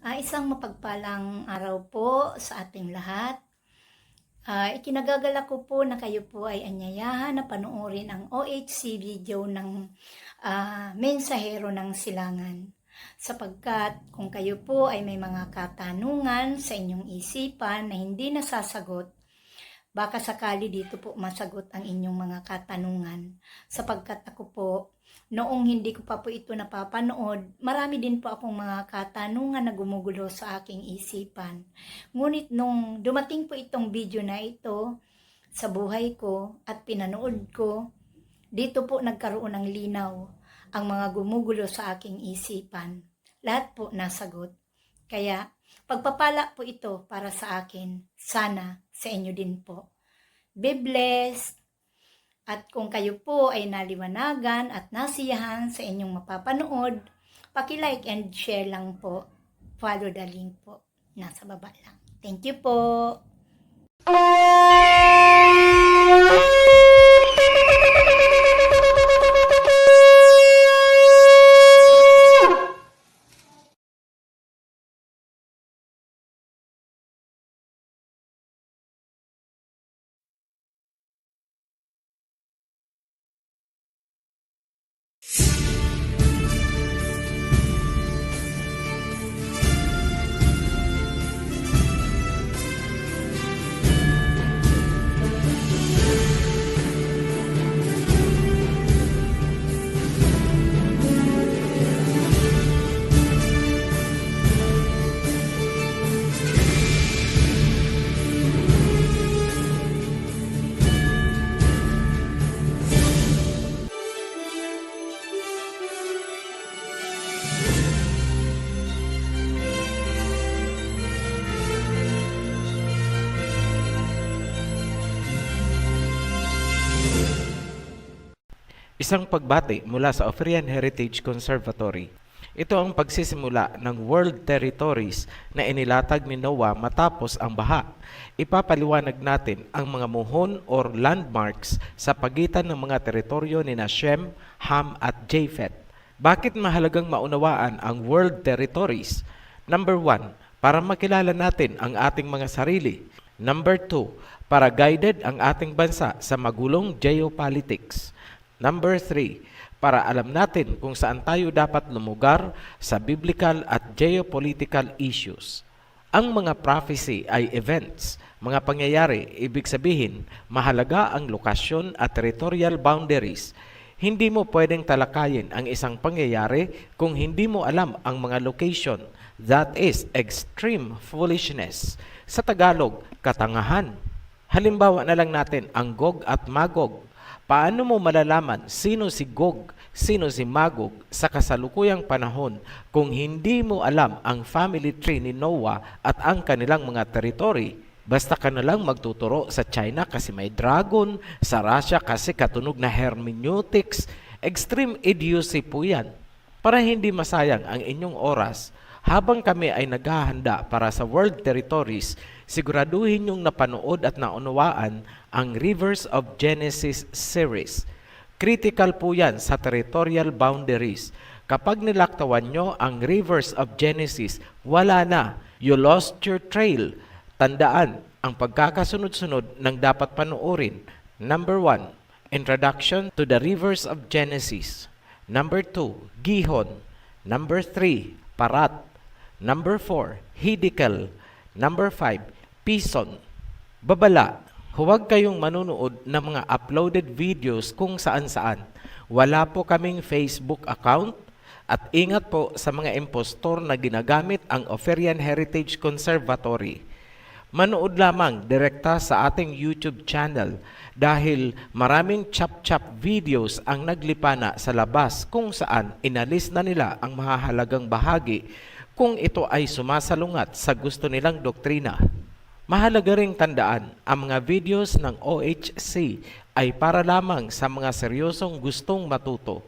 Isang mapagpalang araw po sa ating lahat. Ikinagagalak ko po na kayo po ay anyayahan na panoorin ang OHC video ng Mensahero ng Silangan. Sapagkat kung kayo po ay may mga katanungan sa inyong isipan na hindi nasasagot, baka sakali dito po masagot ang inyong mga katanungan. Sapagkat ako po, noong hindi ko pa po ito napapanood, marami din po akong mga katanungan na gumugulo sa aking isipan. Ngunit nung dumating po itong video na ito sa buhay ko at pinanood ko, dito po nagkaroon ng linaw ang mga gumugulo sa aking isipan. Lahat po nasagot. Kaya pagpapala po ito para sa akin. Sana sa inyo din po. Be blessed! At kung kayo po ay naliwanagan at nasiyahan sa inyong mapapanood, paki-like and share lang po. Follow the link po. Nasa baba lang. Thank you po! Isang pagbati mula sa Oferian Heritage Conservatory. Ito ang pagsisimula ng World Territories na inilatag ni Noah matapos ang baha. Ipapaliwanag natin ang mga muhon or landmarks sa pagitan ng mga teritoryo ni Shem, Ham at Japheth. Bakit mahalagang maunawaan ang World Territories? Number 1, para makilala natin ang ating mga sarili. Number 2, para guided ang ating bansa sa magulong geopolitics. Number 3, para alam natin kung saan tayo dapat lumugar sa biblical at geopolitical issues. Ang mga prophecy ay events, mga pangyayari, ibig sabihin, mahalaga ang lokasyon at territorial boundaries. Hindi mo pwedeng talakayin ang isang pangyayari kung hindi mo alam ang mga location. That is extreme foolishness. Sa Tagalog, katangahan. Halimbawa na lang natin ang Gog at Magog. Paano mo malalaman sino si Gog, sino si Magog sa kasalukuyang panahon kung hindi mo alam ang family tree ni Noah at ang kanilang mga territory? Basta ka na lang magtuturo sa China kasi may dragon, sa Russia kasi katunog na hermeneutics. Extreme idiocy po yan. Para hindi masayang ang inyong oras, habang kami ay naghahanda para sa World Territories, siguraduhin yung napanood at naunawaan ang Rivers of Genesis series. Critical po yan sa territorial boundaries. Kapag nilaktawan nyo ang Rivers of Genesis, wala na. You lost your trail. Tandaan ang pagkakasunod-sunod ng dapat panoorin. Number 1, Introduction to the Rivers of Genesis. Number 2, Gihon. Number 3, Parat. Number 4, Hiddekel. Number 5, Pison. Babala, huwag kayong manunood ng mga uploaded videos kung saan-saan. Wala po kaming Facebook account at ingat po sa mga impostor na ginagamit ang Oferian Heritage Conservatory. Manood lamang direkta sa ating YouTube channel dahil maraming chap-chap videos ang naglipana sa labas kung saan inalis na nila ang mahahalagang bahagi kung ito ay sumasalungat sa gusto nilang doktrina. Mahalaga ring tandaan, ang mga videos ng OHC ay para lamang sa mga seryosong gustong matuto.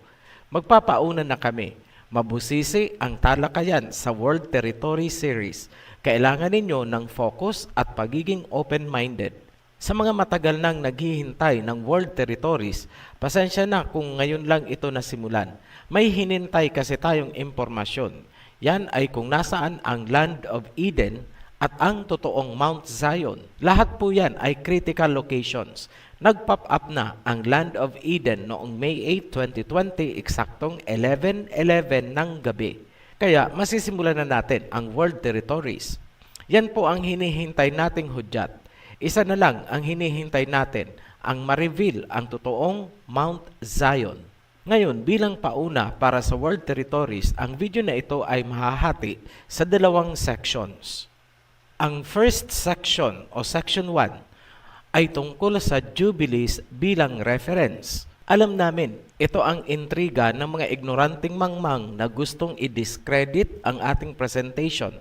Magpapauna na kami. Mabusisi ang talakayan sa World Territory Series. Kailangan ninyo ng focus at pagiging open-minded. Sa mga matagal nang naghihintay ng World Territories, pasensya na kung ngayon lang ito nasimulan. May hinintay kasi tayong impormasyon. Yan ay kung nasaan ang Land of Eden at ang totoong Mount Zion. Lahat po yan ay critical locations. Nag-pop up na ang Land of Eden noong May 8, 2020, eksaktong 11:11 ng gabi. Kaya masisimulan na natin ang World Territories. Yan po ang hinihintay nating hudyat. Isa na lang ang hinihintay natin, ang ma-reveal ang totoong Mount Zion. Ngayon, bilang pauna para sa World Territories, ang video na ito ay mahahati sa dalawang sections. Ang first section o section 1 ay tungkol sa Jubilees bilang reference. Alam namin, ito ang intriga ng mga ignoranting mangmang na gustong i-discredit ang ating presentation.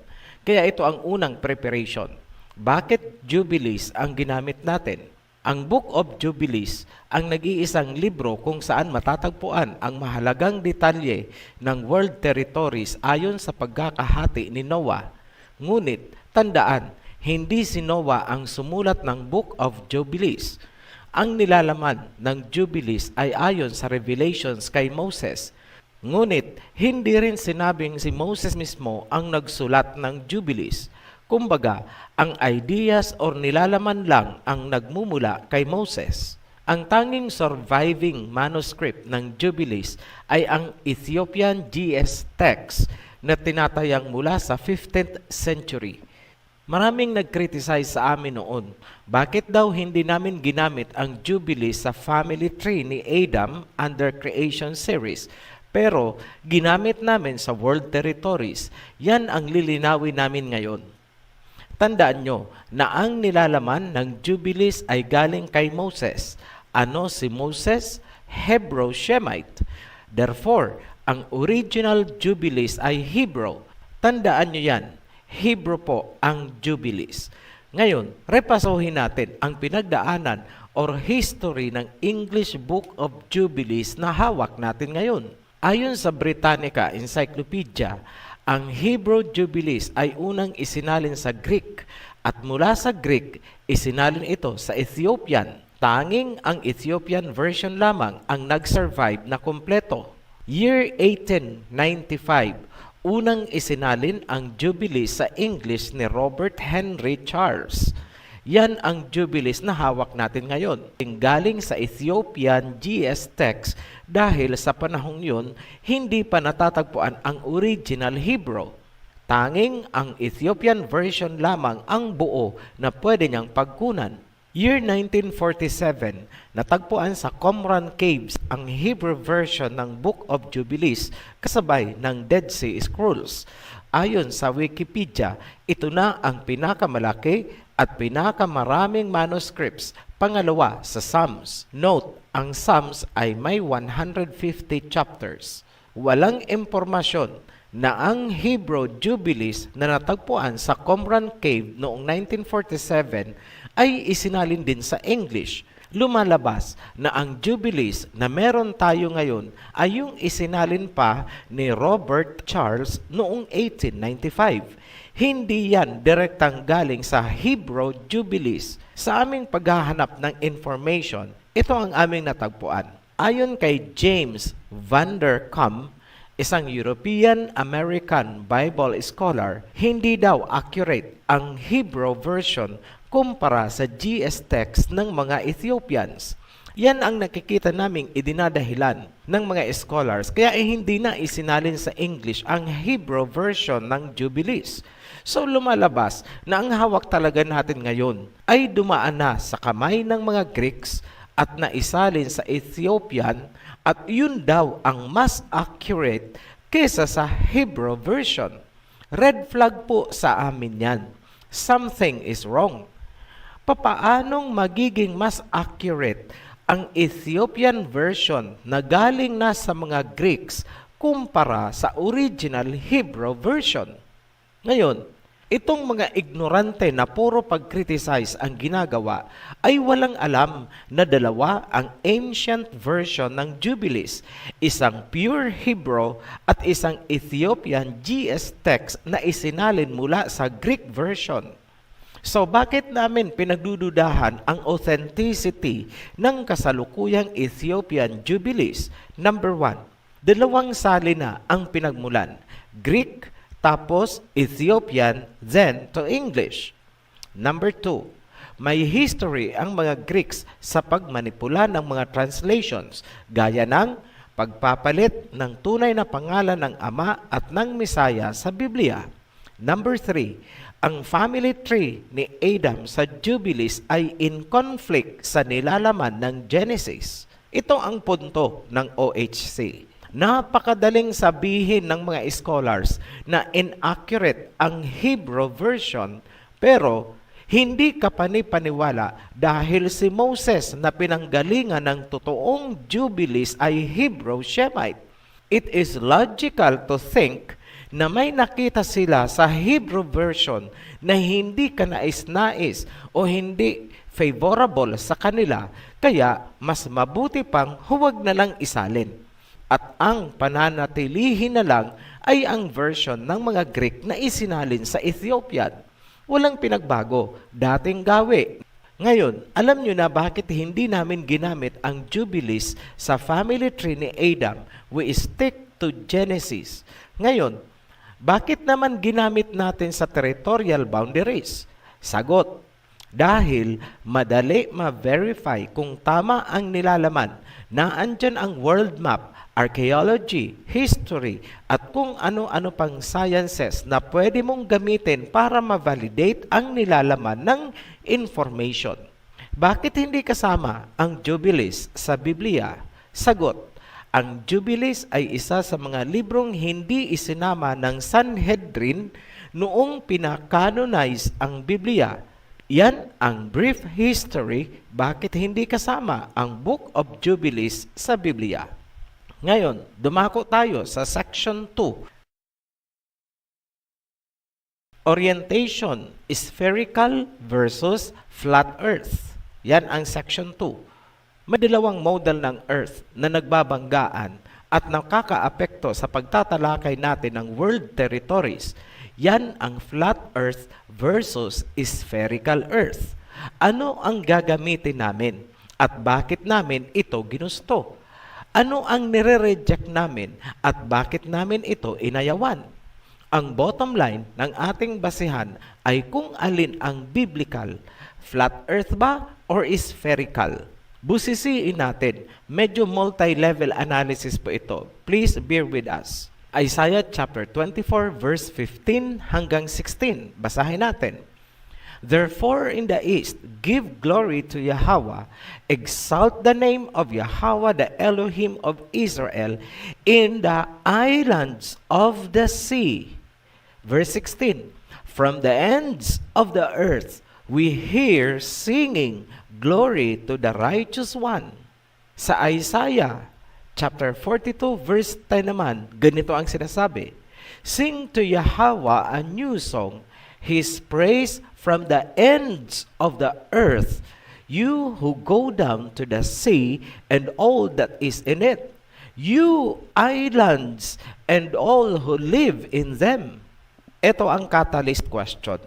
Kaya ito ang unang preparation. Bakit Jubilees ang ginamit natin? Ang Book of Jubilees ang nag-iisang libro kung saan matatagpuan ang mahalagang detalye ng world territories ayon sa pagkakahati ni Noah. Ngunit, tandaan, hindi si Noah ang sumulat ng Book of Jubilees. Ang nilalaman ng Jubilees ay ayon sa revelations kay Moses. Ngunit, hindi rin sinabing si Moses mismo ang nagsulat ng Jubilees. Kumbaga, ang ideas or nilalaman lang ang nagmumula kay Moses. Ang tanging surviving manuscript ng Jubilees ay ang Ethiopian GS text na tinatayang mula sa 15th century. Maraming nag-criticize sa amin noon. Bakit daw hindi namin ginamit ang Jubilees sa family tree ni Adam under creation series? Pero ginamit namin sa world territories. Yan ang lilinawin namin ngayon. Tandaan nyo na ang nilalaman ng Jubilees ay galing kay Moses. Ano si Moses? Hebrew Shemite. Therefore, ang original Jubilees ay Hebrew. Tandaan nyo yan. Hebrew po ang Jubilees. Ngayon, repasohin natin ang pinagdaanan or history ng English Book of Jubilees na hawak natin ngayon. Ayon sa Britannica Encyclopedia, ang Hebrew Jubilees ay unang isinalin sa Greek at mula sa Greek, isinalin ito sa Ethiopian. Tanging ang Ethiopian version lamang ang nag-survive na kumpleto. Year 1895, unang isinalin ang Jubilees sa English ni Robert Henry Charles. Yan ang Jubilees na hawak natin ngayon. Galing sa Ethiopian GS text dahil sa panahong yun, hindi pa natatagpuan ang original Hebrew. Tanging ang Ethiopian version lamang ang buo na pwede niyang pagkunan. Year 1947, natagpuan sa Qumran Caves ang Hebrew version ng Book of Jubilees kasabay ng Dead Sea Scrolls. Ayon sa Wikipedia, ito na ang pinakamalaki at pinakamaraming manuscripts, pangalawa sa Psalms. Note, ang Psalms ay may 150 chapters. Walang impormasyon na ang Hebrew Jubilees na natagpuan sa Qumran Cave noong 1947 ay isinalin din sa English. Lumalabas na ang Jubilees na meron tayo ngayon ay yung isinalin pa ni Robert Charles noong 1895. Hindi yan direktang galing sa Hebrew Jubilees. Sa aming paghahanap ng information, ito ang aming natagpuan. Ayon kay James Van der Kam, isang European-American Bible scholar, hindi daw accurate ang Hebrew version kumpara sa GS text ng mga Ethiopians. Yan ang nakikita naming idinadahilan ng mga scholars, kaya hindi na isinalin sa English ang Hebrew version ng Jubilees. So lumalabas na ang hawak talaga natin ngayon ay dumaan na sa kamay ng mga Greeks at naisalin sa Ethiopian at yun daw ang mas accurate kesa sa Hebrew version. Red flag po sa amin yan. Something is wrong. Papaanong magiging mas accurate ang Ethiopian version na galing na sa mga Greeks kumpara sa original Hebrew version? Ngayon, itong mga ignorante na puro pag-criticize ang ginagawa ay walang alam na dalawa ang ancient version ng Jubilees, isang pure Hebrew at isang Ethiopian GS text na isinalin mula sa Greek version. So bakit namin pinagdududahan ang authenticity ng kasalukuyang Ethiopian Jubilees? Number 1, dalawang salina ang pinagmulan, Greek tapos Ethiopian, then to English. Number 2, may history ang mga Greeks sa pagmanipula ng mga translations, gaya ng pagpapalit ng tunay na pangalan ng Ama at ng Mesaya sa Biblia. Number 3, ang family tree ni Adam sa Jubilees ay in conflict sa nilalaman ng Genesis. Ito ang punto ng OHC. Napakadaling sabihin ng mga scholars na inaccurate ang Hebrew version, pero hindi ka panipaniwala dahil si Moses na pinanggalingan ng totoong Jubilees ay Hebrew Shemite. It is logical to think na may nakita sila sa Hebrew version na hindi kanais-nais o hindi favorable sa kanila, kaya mas mabuti pang huwag na lang isalin. At ang pananatilihin na lang ay ang version ng mga Greek na isinalin sa Ethiopian. Walang pinagbago, dating gawi. Ngayon, alam nyo na bakit hindi namin ginamit ang Jubilees sa family tree ni Adam. We stick to Genesis. Ngayon, bakit naman ginamit natin sa territorial boundaries? Sagot, dahil madali ma-verify kung tama ang nilalaman na andyan ang world map, archaeology, history, at kung ano-ano pang sciences na pwede mong gamitin para ma-validate ang nilalaman ng information. Bakit hindi kasama ang Jubilees sa Biblia? Sagot, ang Jubilees ay isa sa mga librong hindi isinama ng Sanhedrin noong pinakanonize ang Biblia. Yan ang brief history bakit hindi kasama ang Book of Jubilees sa Biblia. Ngayon, dumako tayo sa section 2. Orientation, spherical versus flat earth. Yan ang section 2. May dalawang model ng earth na nagbabanggaan at nakakaapekto sa pagtatalakay natin ng world territories. Yan ang flat earth versus spherical earth. Ano ang gagamitin namin at bakit namin ito ginusto? Ano ang nire-reject namin at bakit namin ito inayawan? Ang bottom line ng ating basihan ay kung alin ang biblical, flat earth ba or spherical? Busisiin natin, medyo multi-level analysis po ito. Please bear with us. Isaiah chapter 24 verse 15 hanggang 16. Basahin natin. Therefore in the east, give glory to Yahweh, exalt the name of Yahweh, the Elohim of Israel, in the islands of the sea. Verse 16, from the ends of the earth, we hear singing, glory to the righteous one. Sa Isaiah chapter 42 verse 10 naman, ganito ang sinasabi, sing to Yahweh a new song, His praise from the ends of the earth, you who go down to the sea and all that is in it, you islands and all who live in them. Ito ang catalyst question.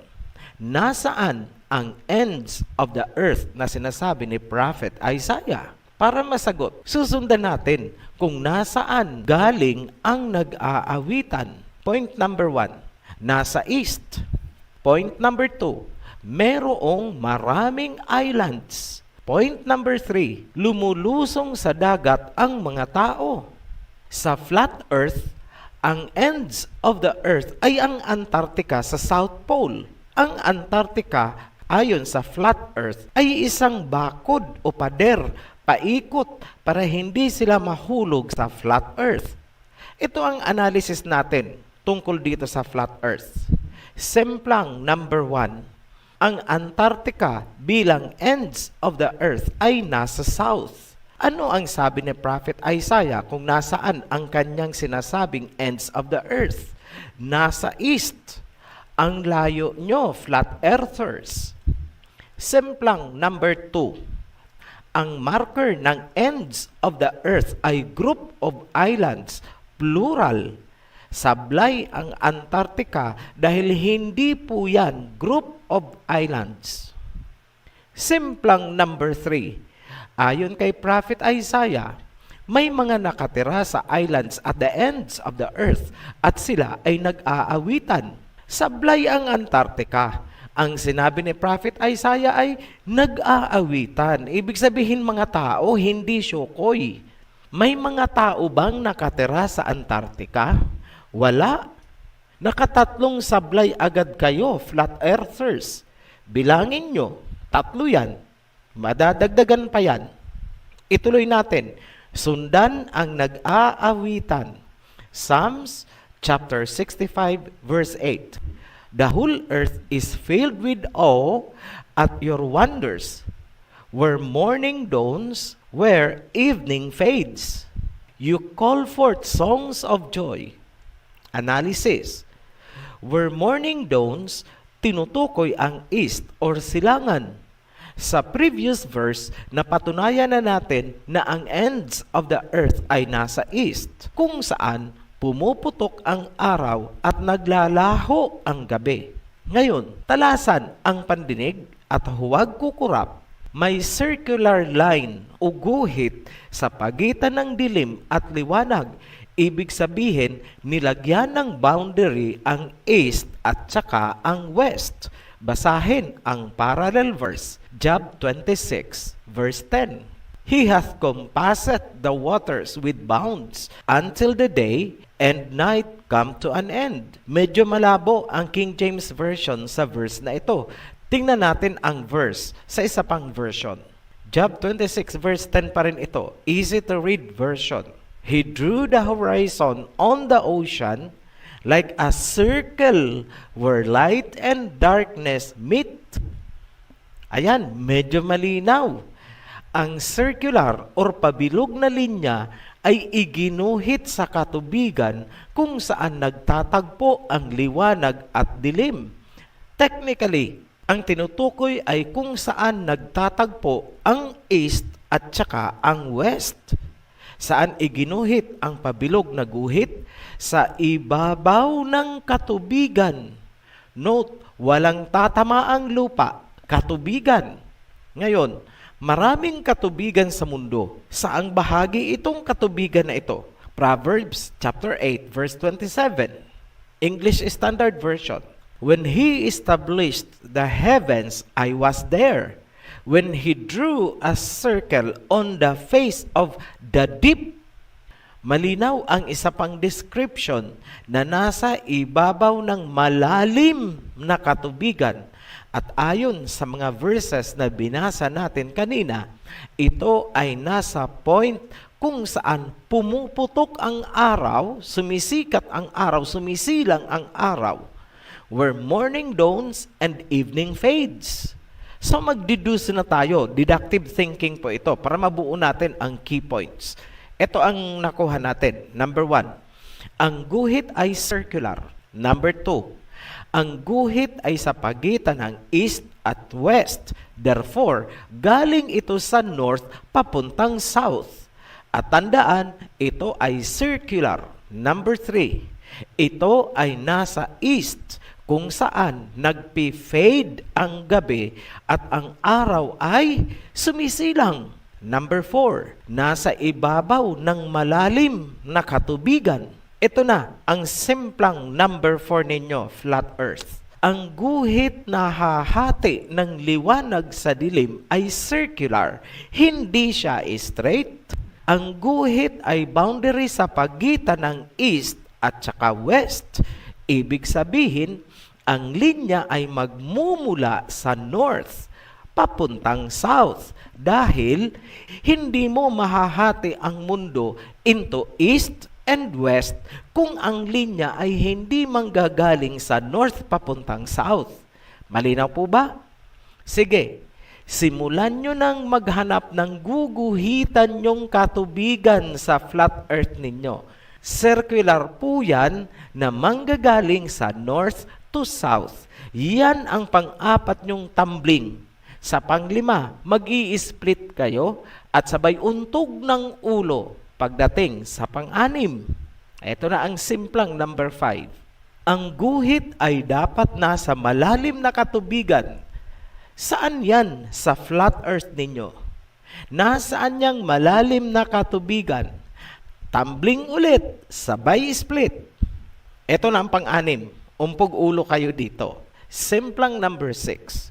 Nasaan ang ends of the earth na sinasabi ni Prophet Isaiah? Para masagot, susundan natin kung nasaan galing ang nag-aawitan. Point number 1, nasa east. Point number 2, merong maraming islands. Point number 3, lumulusong sa dagat ang mga tao. Sa flat earth, ang ends of the earth ay ang Antarctica sa South Pole. Ang Antarctica, ayon sa flat earth, ay isang bakod o pader, paikot para hindi sila mahulog sa flat earth. Ito ang analysis natin tungkol dito sa flat earth. Semplang number 1, ang Antarctica bilang ends of the earth ay nasa south. Ano ang sabi ni Prophet Isaiah kung nasaan ang kanyang sinasabing ends of the earth? Nasa east. Ang layo nyo, flat earthers. Semplang number 2, ang marker ng ends of the earth ay group of islands, plural. Sablay ang Antarctica dahil hindi po yan group of islands. Simplang number 3, ayon kay Prophet Isaiah, May mga nakatira sa islands at the ends of the earth at sila ay nag-aawitan. Sablay ang Antarctica. Ang sinabi ni Prophet Isaiah ay nag-aawitan. Ibig sabihin mga tao, hindi syokoy. May mga tao bang nakatira sa Antarctica? Wala. Nakatatlong sablay agad kayo, flat earthers. Bilangin nyo, 3 yan. Madadagdagan pa yan. Ituloy natin. Sundan ang nag-aawitan. Psalms chapter 65 verse 8. The whole earth is filled with awe at your wonders, where morning dawns, where evening fades. You call forth songs of joy. Analysis. Where morning dawns, tinutukoy ang east or silangan. Sa previous verse, napatunayan na natin na ang ends of the earth ay nasa east, kung saan pumuputok ang araw at naglalaho ang gabi. Ngayon, talasan ang pandinig at huwag kukurap. May circular line o guhit sa pagitan ng dilim at liwanag. Ibig sabihin, nilagyan ng boundary ang east at saka ang west. Basahin ang parallel verse, Job 26, verse 10. He hath compassed the waters with bounds until the day and night come to an end. Medyo malabo ang King James Version sa verse na ito. Tingnan natin ang verse sa isa pang version. Job 26, verse 10 pa rin ito. Easy to read version. He drew the horizon on the ocean like a circle where light and darkness meet. Ayan, medyo malinaw. Ang circular or pabilog na linya ay iginuhit sa katubigan kung saan nagtatagpo ang liwanag at dilim. Technically, ang tinutukoy ay kung saan nagtatagpo ang east at saka ang west. Saan iginuhit ang pabilog na guhit? Sa ibabaw ng katubigan. Note, walang tatamaang lupa, katubigan. Ngayon, maraming katubigan sa mundo. Saang bahagi itong katubigan na ito? Proverbs chapter 8 verse 27. English Standard Version. When he established the heavens, I was there. When he drew a circle on the face of the deep. Malinaw ang isa pang description na nasa ibabaw ng malalim na katubigan. At ayon sa mga verses na binasa natin kanina, ito ay nasa point kung saan pumuputok ang araw, sumisikat ang araw, sumisilang ang araw, where morning dawns and evening fades. So magdeduce na tayo, deductive thinking po ito, para mabuo natin ang key points. Ito ang nakuha natin. Number 1, ang guhit ay circular. Number 2, ang guhit ay sa pagitan ng east at west. Therefore, galing ito sa north papuntang south. At tandaan, ito ay circular. Number 3, ito ay nasa east kung saan nagpi-fade ang gabi at ang araw ay sumisilang. Number 4, nasa ibabaw ng malalim na katubigan. Ito na ang simplang number 4 ninyo, flat earth. Ang guhit na hahati ng liwanag sa dilim ay circular, hindi siya straight. Ang guhit ay boundary sa pagitan ng east at saka west. Ibig sabihin, ang linya ay magmumula sa north papuntang south dahil hindi mo mahahati ang mundo into east and west kung ang linya ay hindi manggagaling sa north papuntang south. Malinaw po ba? Sige, simulan nyo nang maghanap ng guguhitan nyong katubigan sa flat earth ninyo. Circular po yan na manggagaling sa north to south. Yan ang pang-4 nyong tumbling. Sa pang-5, mag-i-split kayo at sabay untog ng ulo pagdating sa pang-6. Ito na ang simplang number 5. Ang guhit ay dapat nasa malalim na katubigan. Saan yan sa flat earth ninyo? Nasaan niyang malalim na katubigan? Tumbling ulit, sabay split. Ito na ang pang-anim. Umpog ulo kayo dito. Simplang number 6.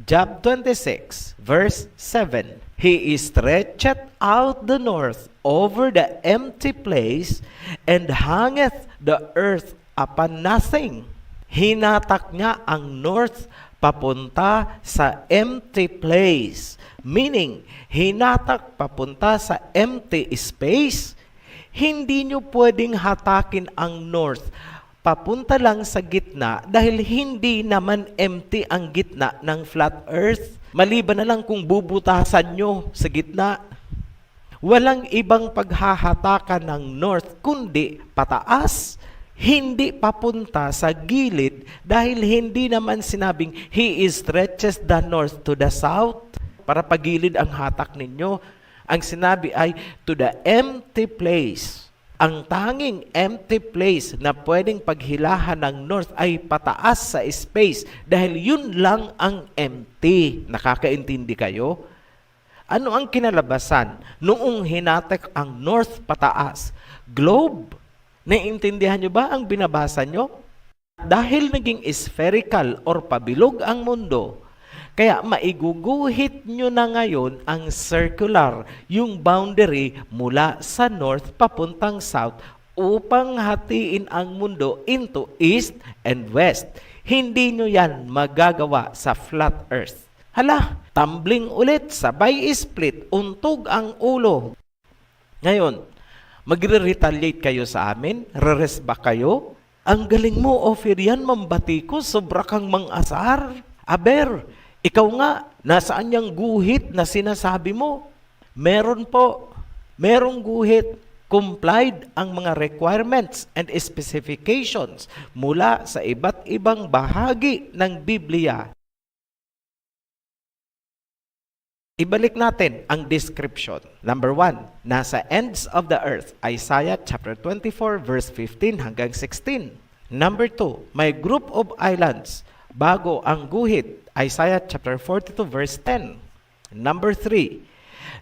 Job 26, verse 7. He stretcheth out the north over the empty place, and hangeth the earth upon nothing. Hinatak niya ang north papunta sa empty place. Meaning, hinatak papunta sa empty space. Hindi nyo pwedeng hatakin ang north papunta lang sa gitna dahil hindi naman empty ang gitna ng flat earth. Maliban na lang kung bubutasan nyo sa gitna. Walang ibang paghahatakan ng north kundi pataas. Hindi papunta sa gilid dahil hindi naman sinabing He stretches the north to the south para pagilid ang hatak ninyo. Ang sinabi ay to the empty place. Ang tanging empty place na pwedeng paghilahan ng north ay pataas sa space dahil yun lang ang empty. Nakakaintindi kayo? Ano ang kinalabasan noong hinatak ang north pataas? Globe. Naiintindihan nyo ba ang binabasa nyo? Dahil naging spherical or pabilog ang mundo, kaya maiguguhit nyo na ngayon ang circular, yung boundary mula sa north papuntang south upang hatiin ang mundo into east and west. Hindi nyo yan magagawa sa flat earth. Hala, tumbling ulit, sabay split, untog ang ulo. Ngayon, magre-retaliate kayo sa amin? Reres ba kayo? Ang galing mo, Ophir, yan, mambati ko, sobra kang mang-asar. Aber, ikaw nga, nasaan yung guhit na sinasabi mo? Meron po. Merong guhit. Complied ang mga requirements and specifications mula sa iba't ibang bahagi ng Biblia. Ibalik natin ang description. Number 1, nasa ends of the earth, Isaiah chapter 24 verse 15 hanggang 16. Number 2, may group of islands bago ang guhit, Isaiah chapter 42 verse 10. Number 3,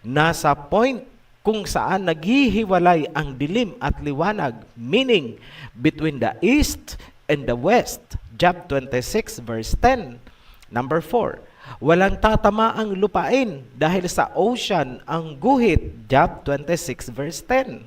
nasa point kung saan naghihiwalay ang dilim at liwanag, meaning between the east and the west, Job 26 verse 10. Number 4, walang tatamaang lupain dahil sa ocean ang guhit, Job 26 verse 10.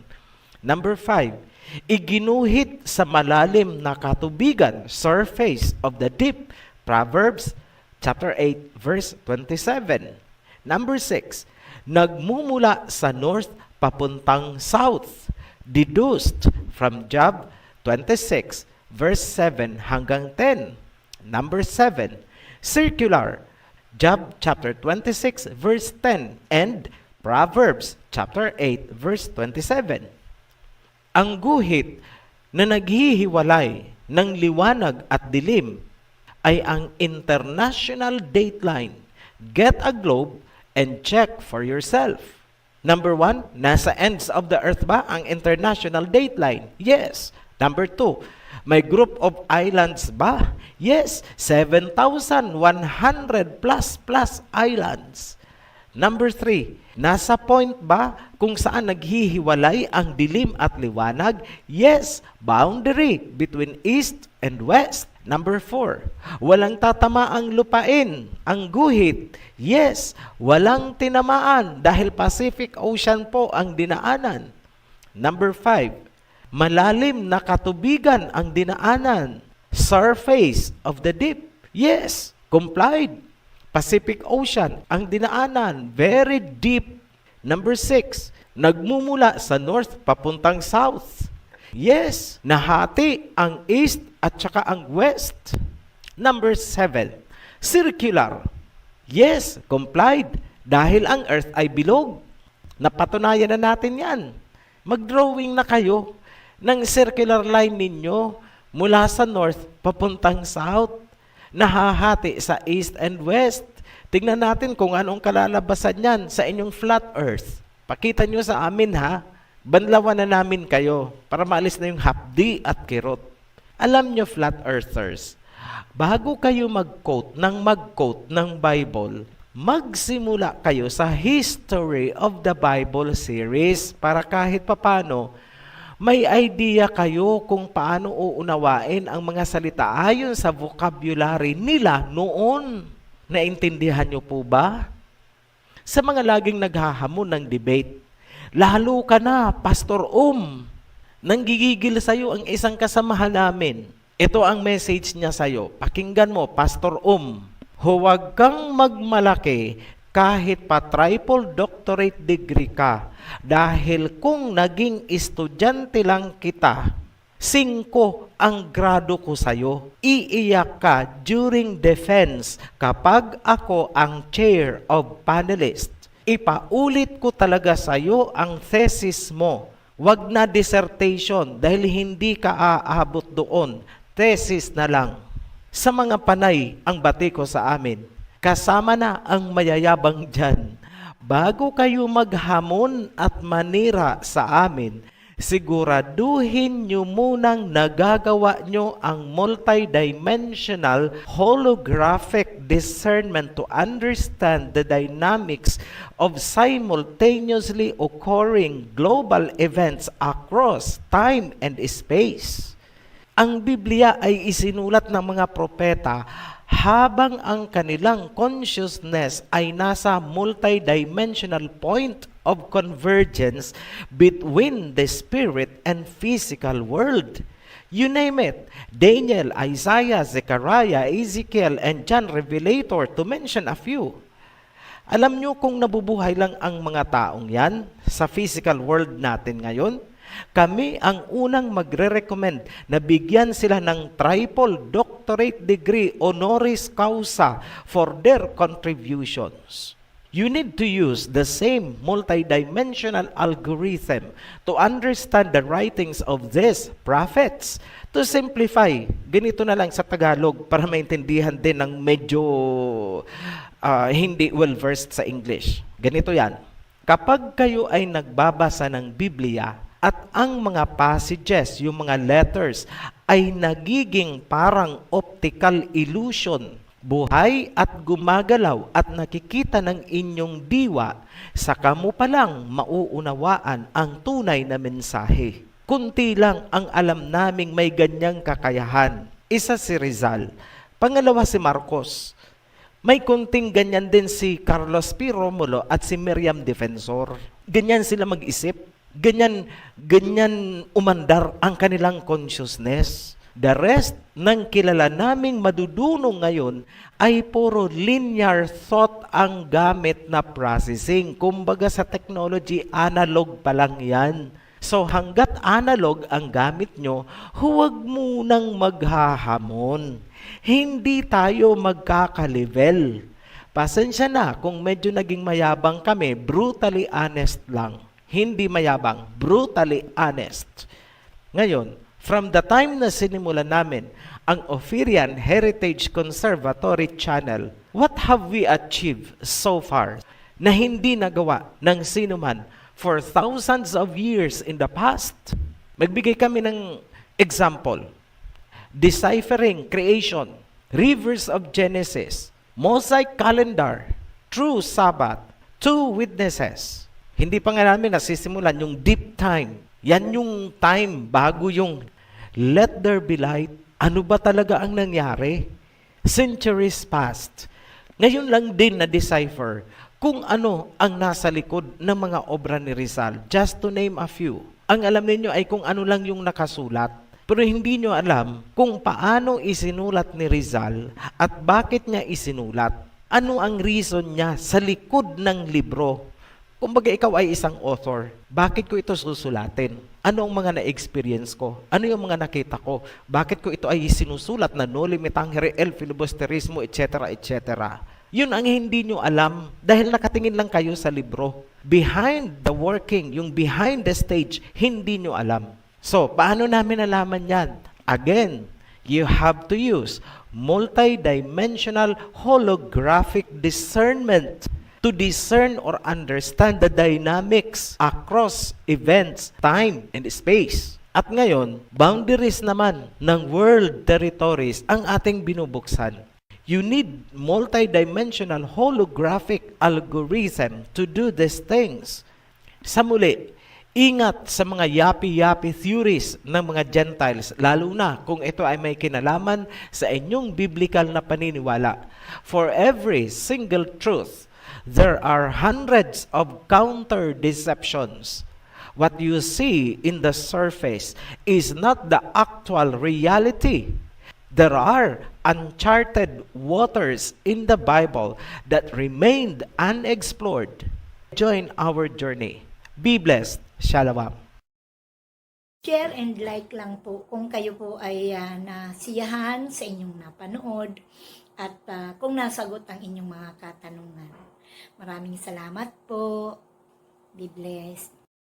Number 5, iginuhit sa malalim na katubigan, surface of the deep, Proverbs chapter 8 verse 27. Number 6, nagmumula sa north papuntang south, deduced from Job 26 verse 7 hanggang 10. Number 7, circular, Job chapter 26 verse 10 and Proverbs chapter 8 verse 27. Ang guhit na naghihiwalay ng liwanag at dilim ay ang international dateline. Get a globe and check for yourself. Number 1, nasa ends of the earth ba ang international dateline? Yes. Number 2, may group of islands ba? Yes, 7,100 plus islands. Number 3, nasa point ba kung saan naghihiwalay ang dilim at liwanag? Yes, boundary between east and west. Number 4, walang tatamaang lupain ang guhit. Yes, walang tinamaan dahil Pacific Ocean po ang dinaanan. Number 5, malalim na katubigan ang dinaanan. Surface of the deep. Yes, complied. Pacific Ocean ang dinaanan. Very deep. Number 6, nagmumula sa north papuntang south. Yes, nahati ang east at saka ang west. Number 7, circular. Yes, complied. Dahil ang earth ay bilog. Napatunayan na natin yan. Mag-drawing na kayo ng circular line ninyo mula sa north papuntang south. Nahahati sa east and west. Tingnan natin kung anong kalalabasan yan sa inyong flat earth. Pakita nyo sa amin ha. Banlawan na namin kayo para maalis na yung hapdi at kirot. Alam nyo, flat earthers, bago kayo mag-quote ng Bible, magsimula kayo sa History of the Bible series para kahit papano may idea kayo kung paano uunawain ang mga salita ayon sa vocabulary nila noon. Naintindihan niyo po ba? Sa mga laging naghahamon ng debate, lalo ka na, Pastor nanggigigil sa'yo ang isang kasamahan namin. Ito ang message niya sa'yo. Pakinggan mo, Pastor huwag kang magmalaki kahit pa triple doctorate degree ka. Dahil kung naging estudyante lang kita, 5 ang grado ko sa'yo. Iiyak ka during defense kapag ako ang chair of panelist. Ipaulit ko talaga sa'yo ang thesis mo. Wag na dissertation dahil hindi ka aabot doon. Thesis na lang. Sa mga panay ang bati ko sa amin, kasama na ang mayayabang dyan. Bago kayo maghamon at manira sa amin, siguraduhin nyo munang nagagawa nyo ang multidimensional holographic discernment to understand the dynamics of simultaneously occurring global events across time and space. Ang Biblia ay isinulat ng mga propeta habang ang kanilang consciousness ay nasa multidimensional point of convergence between the spirit and physical world. You name it, Daniel, Isaiah, Zechariah, Ezekiel, and John Revelator, to mention a few. Alam nyo kung nabubuhay lang ang mga taong yan sa physical world natin ngayon? Kami ang unang magre-recommend na bigyan sila ng triple doctorate degree honoris causa for their contributions. You need to use the same multidimensional algorithm to understand the writings of these prophets. To simplify, ganito na lang sa Tagalog para maintindihan din ng medyo hindi well-versed sa English. Ganito yan. Kapag kayo ay nagbabasa ng Biblia, at ang mga passages, yung mga letters, ay nagiging parang optical illusion, buhay at gumagalaw at nakikita ng inyong diwa, saka mo palang mauunawaan ang tunay na mensahe. Kunti lang ang alam naming may ganyang kakayahan. Isa si Rizal, pangalawa si Marcos. May kunting ganyan din si Carlos P. Romulo at si Miriam Defensor. Ganyan sila mag-isip. Ganyan umandar ang kanilang consciousness. The rest ng kilala naming madudunong ngayon ay puro linear thought ang gamit na processing. Kumbaga sa technology, analog pa lang yan. So hanggat analog ang gamit nyo, huwag munang maghahamon. Hindi tayo magkaka-level. Pasensya na kung medyo naging mayabang kami, brutally honest lang. Hindi mayabang, brutally honest. Ngayon, from the time na sinimulan namin ang Ophirian Heritage Conservatory Channel, what have we achieved so far na hindi nagawa ng sinuman for thousands of years in the past? Magbigay kami ng example. Deciphering creation, rivers of Genesis, Mosaic calendar, true Sabbath, 2 witnesses. Hindi pa nga namin nasisimulan yung deep time. Yan yung time bago yung let there be light. Ano ba talaga ang nangyari? Centuries past. Ngayon lang din na-decipher kung ano ang nasa likod ng mga obra ni Rizal. Just to name a few. Ang alam niyo ay kung ano lang yung nakasulat. Pero hindi nyo alam kung paano isinulat ni Rizal at bakit niya isinulat. Ano ang reason niya sa likod ng libro. Kumbaga ikaw ay isang author, bakit ko ito susulatin? Ano ang mga na-experience ko? Ano yung mga nakita ko? Bakit ko ito ay sinusulat na noli me tangere el filibusterismo, etc., etc.? Yun ang hindi nyo alam dahil nakatingin lang kayo sa libro. Behind the working, yung behind the stage, hindi nyo alam. So, paano namin nalaman yan? Again, you have to use multidimensional holographic discernment to discern or understand the dynamics across events, time, and space. At ngayon, boundaries naman ng world territories ang ating binubuksan. You need multidimensional holographic algorithm to do these things. Sa muli, ingat sa mga yapi-yapi theories ng mga Gentiles, lalo na kung ito ay may kinalaman sa inyong biblical na paniniwala. For every single truth, there are hundreds of counter-deceptions. What you see in the surface is not the actual reality. There are uncharted waters in the Bible that remained unexplored. Join our journey. Be blessed. Shalom. Share and like lang po kung kayo po ay nasiyahan sa inyong napanood at kung nasagot ang inyong mga katanungan. Maraming salamat po. Be blessed.